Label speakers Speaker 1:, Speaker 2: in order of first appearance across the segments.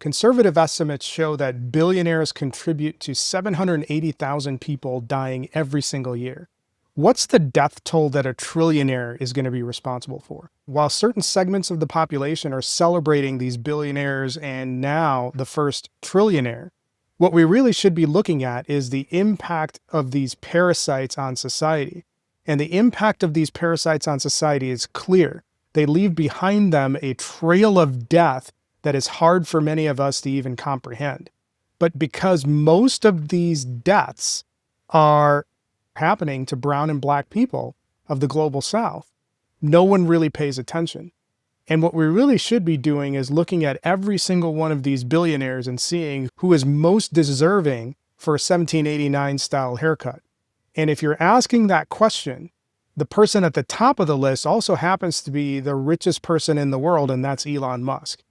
Speaker 1: Conservative estimates show that billionaires contribute to 780,000 people dying every single year. What's the death toll that a trillionaire is going to be responsible for? While certain segments of the population are celebrating these billionaires and now the first trillionaire, what we really should be looking at is the impact of these parasites on society. And the impact of these parasites on society is clear. They leave behind them a trail of death that is hard for many of us to even comprehend. But because most of these deaths are happening to brown and black people of the global south, no one really pays attention. And what we really should be doing is looking at every single one of these billionaires and seeing who is most deserving for a 1789 style haircut. And if you're asking that question, the person at the top of the list also happens to be the richest person in the world, and that's Elon Musk.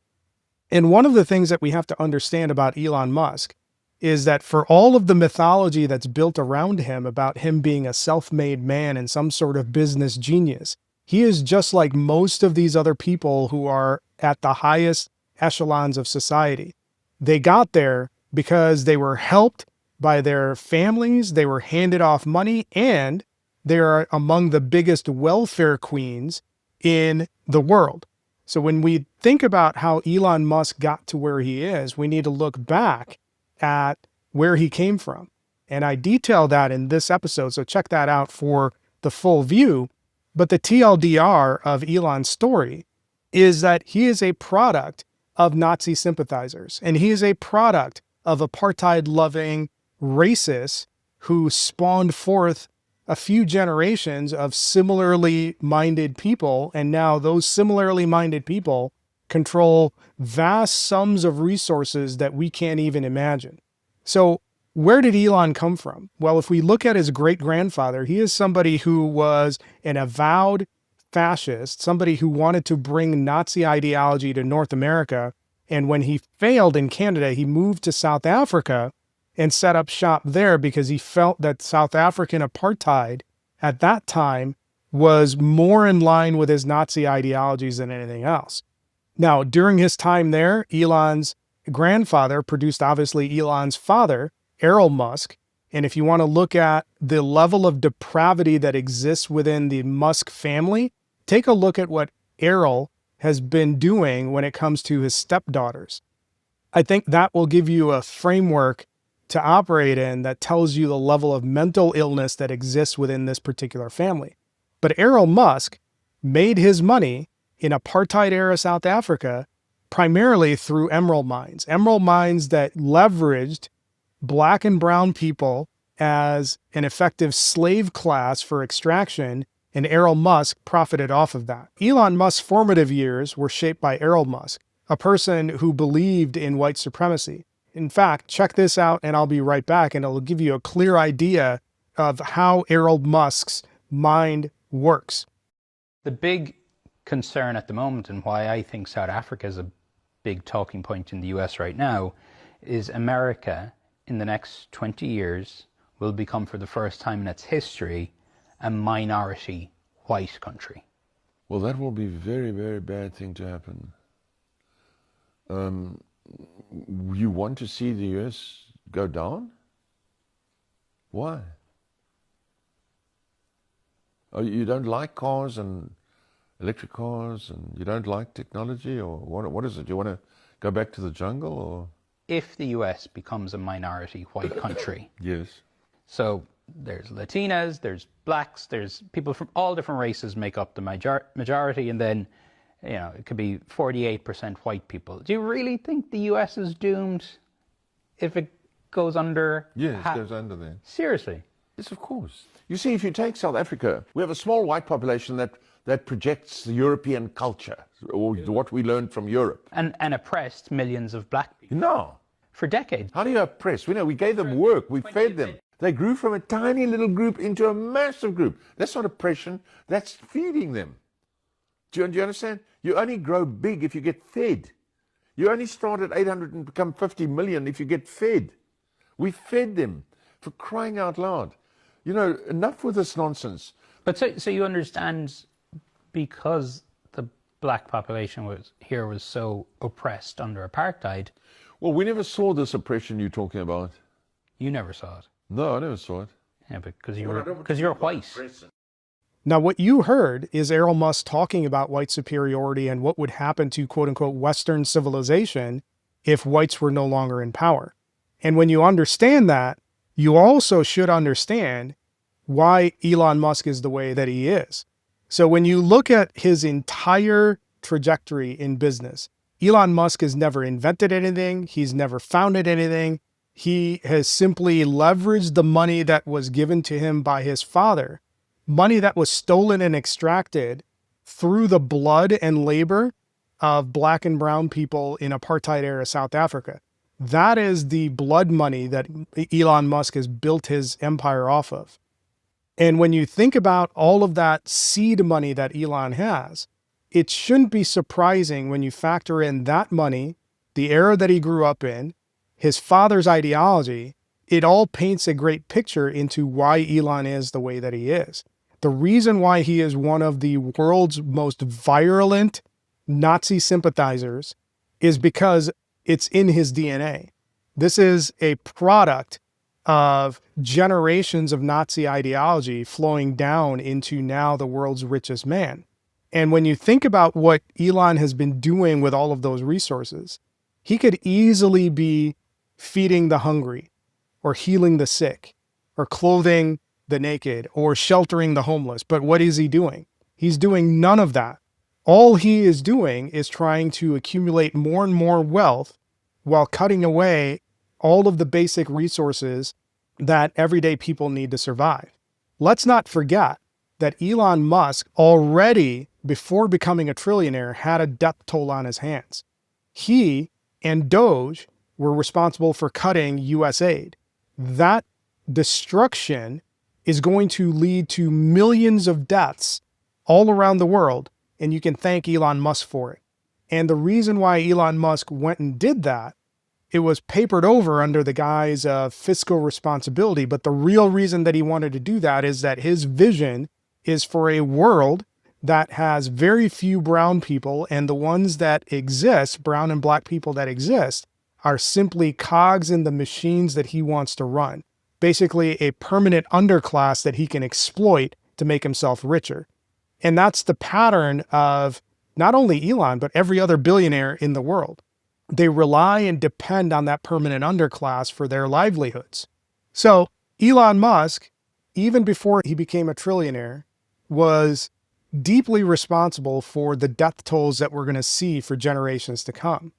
Speaker 1: And one of the things that we have to understand about Elon Musk is that for all of the mythology that's built around him about him being a self-made man and some sort of business genius, he is just like most of these other people who are at the highest echelons of society. They got there because they were helped by their families, they were handed off money, and they are among the biggest welfare queens in the world. So when we think about how Elon Musk got to where he is, we need to look back at where he came from. And I detail that in this episode, so check that out for the full view. But the TLDR of Elon's story is that he is a product of Nazi sympathizers, and he is a product of apartheid-loving racists who spawned forth a few generations of similarly minded people, and now those similarly minded people control vast sums of resources that we can't even imagine. So where did Elon come from? Well, if we look at his great-grandfather, he is somebody who was an avowed fascist, somebody who wanted to bring Nazi ideology to North America. And when he failed in Canada, he moved to South Africa and set up shop there because he felt that South African apartheid at that time was more in line with his Nazi ideologies than anything else. Now, during his time there, Elon's grandfather produced obviously Elon's father, Elon Musk. And if you want to look at the level of depravity that exists within the Musk family, take a look at what Elon has been doing when it comes to his stepdaughters. I think that will give you a framework to operate in that tells you the level of mental illness that exists within this particular family. But Elon Musk made his money in apartheid-era South Africa primarily through emerald mines that leveraged black and brown people as an effective slave class for extraction, and Elon Musk profited off of that. Elon Musk's formative years were shaped by Elon Musk, a person who believed in white supremacy. In fact, check this out and I'll be right back, and it'll give you a clear idea of how Elon Musk's mind works.
Speaker 2: The big concern at the moment, and why I think South Africa is a big talking point in the US right now, is America in the next 20 years will become, for the first time in its history, a minority white country.
Speaker 3: Well, that will be a very, very bad thing to happen. You want to see the US go down? Why? Oh, you don't like cars and electric cars, and you don't like technology, or what is it? You want to go back to the jungle, or?
Speaker 2: If the US becomes a minority white country.
Speaker 3: Yes.
Speaker 2: So there's Latinas, there's blacks, there's people from all different races make up the majority, and then, you know, it could be 48% white people. Do you really think the US is doomed if it goes under?
Speaker 3: Yes, it goes under there.
Speaker 2: Seriously?
Speaker 3: Yes, of course. You see, if you take South Africa, we have a small white population that projects the European culture, or what we learned from Europe.
Speaker 2: And oppressed millions of black people.
Speaker 3: No.
Speaker 2: For decades.
Speaker 3: How do you oppress? We gave them work, we fed them. They grew from a tiny little group into a massive group. That's not oppression, that's feeding them. Do you understand? You only grow big if you get fed. You only start at 800 and become 50 million if you get fed. We fed them, for crying out loud. You know, enough with this nonsense.
Speaker 2: But so you understand, because the black population was so oppressed under apartheid.
Speaker 3: Well, we never saw this oppression you're talking about.
Speaker 2: You never saw it.
Speaker 3: No, I never saw it.
Speaker 2: Yeah, because you're white.
Speaker 1: Now, what you heard is Elon Musk talking about white superiority and what would happen to quote unquote Western civilization if whites were no longer in power. And when you understand that, you also should understand why Elon Musk is the way that he is. So when you look at his entire trajectory in business, Elon Musk has never invented anything. He's never founded anything. He has simply leveraged the money that was given to him by his father, money that was stolen and extracted through the blood and labor of black and brown people in apartheid-era South Africa. That is the blood money that Elon Musk has built his empire off of. And when you think about all of that seed money that Elon has, it shouldn't be surprising when you factor in that money, the era that he grew up in, his father's ideology, it all paints a great picture into why Elon is the way that he is. The reason why he is one of the world's most virulent Nazi sympathizers is because it's in his DNA. This is a product of generations of Nazi ideology flowing down into now the world's richest man. And when you think about what Elon has been doing with all of those resources, he could easily be feeding the hungry or healing the sick or clothing the naked or sheltering the homeless. But what is he doing? He's doing none of that. All he is doing is trying to accumulate more and more wealth while cutting away all of the basic resources that everyday people need to survive. Let's not forget that Elon Musk already, before becoming a trillionaire, had a death toll on his hands. He and DOGE were responsible for cutting USAID. That destruction is going to lead to millions of deaths all around the world, and you can thank Elon Musk for it. And the reason why Elon Musk went and did that, it was papered over under the guise of fiscal responsibility. But the real reason that he wanted to do that is that his vision is for a world that has very few brown people, and the ones that exist, brown and black people that exist, are simply cogs in the machines that he wants to run. Basically a permanent underclass that he can exploit to make himself richer. And that's the pattern of not only Elon, but every other billionaire in the world. They rely and depend on that permanent underclass for their livelihoods. So Elon Musk, even before he became a trillionaire, was deeply responsible for the death tolls that we're going to see for generations to come.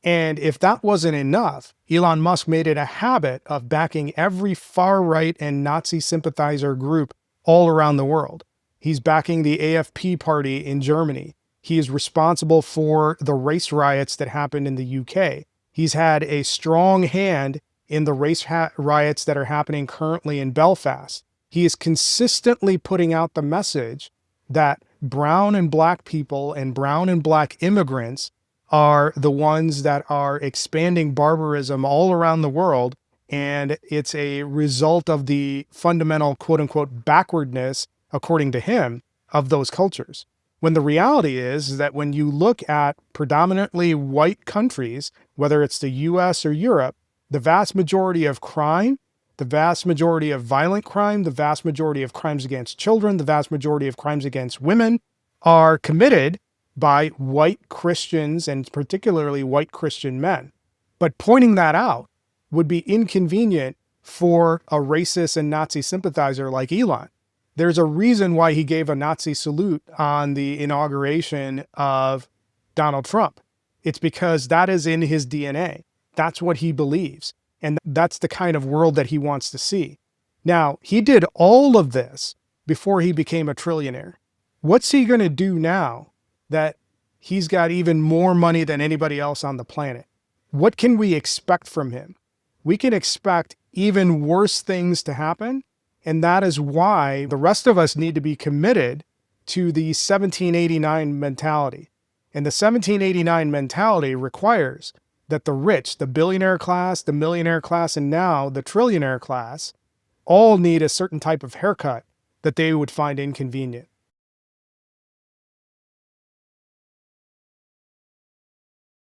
Speaker 1: And if that wasn't enough, Elon Musk made it a habit of backing every far-right and Nazi sympathizer group all around the world. He's backing the AFP party in Germany. He is responsible for the race riots that happened in the UK. He's had a strong hand in the race riots that are happening currently in Belfast. He is consistently putting out the message that brown and black people and brown and black immigrants are the ones that are expanding barbarism all around the world. And it's a result of the fundamental, quote unquote, backwardness, according to him, of those cultures. When the reality is that when you look at predominantly white countries, whether it's the US or Europe, the vast majority of crime, the vast majority of violent crime, the vast majority of crimes against children, the vast majority of crimes against women are committed by white Christians, and particularly white Christian men. But pointing that out would be inconvenient for a racist and Nazi sympathizer like Elon. There's a reason why he gave a Nazi salute on the inauguration of Donald Trump. It's because that is in his DNA. That's what he believes. And that's the kind of world that he wants to see. Now, he did all of this before he became a trillionaire. What's he going to do now that he's got even more money than anybody else on the planet? What can we expect from him? We can expect even worse things to happen. And that is why the rest of us need to be committed to the 1789 mentality. And the 1789 mentality requires that the rich, the billionaire class, the millionaire class, and now the trillionaire class all need a certain type of haircut that they would find inconvenient.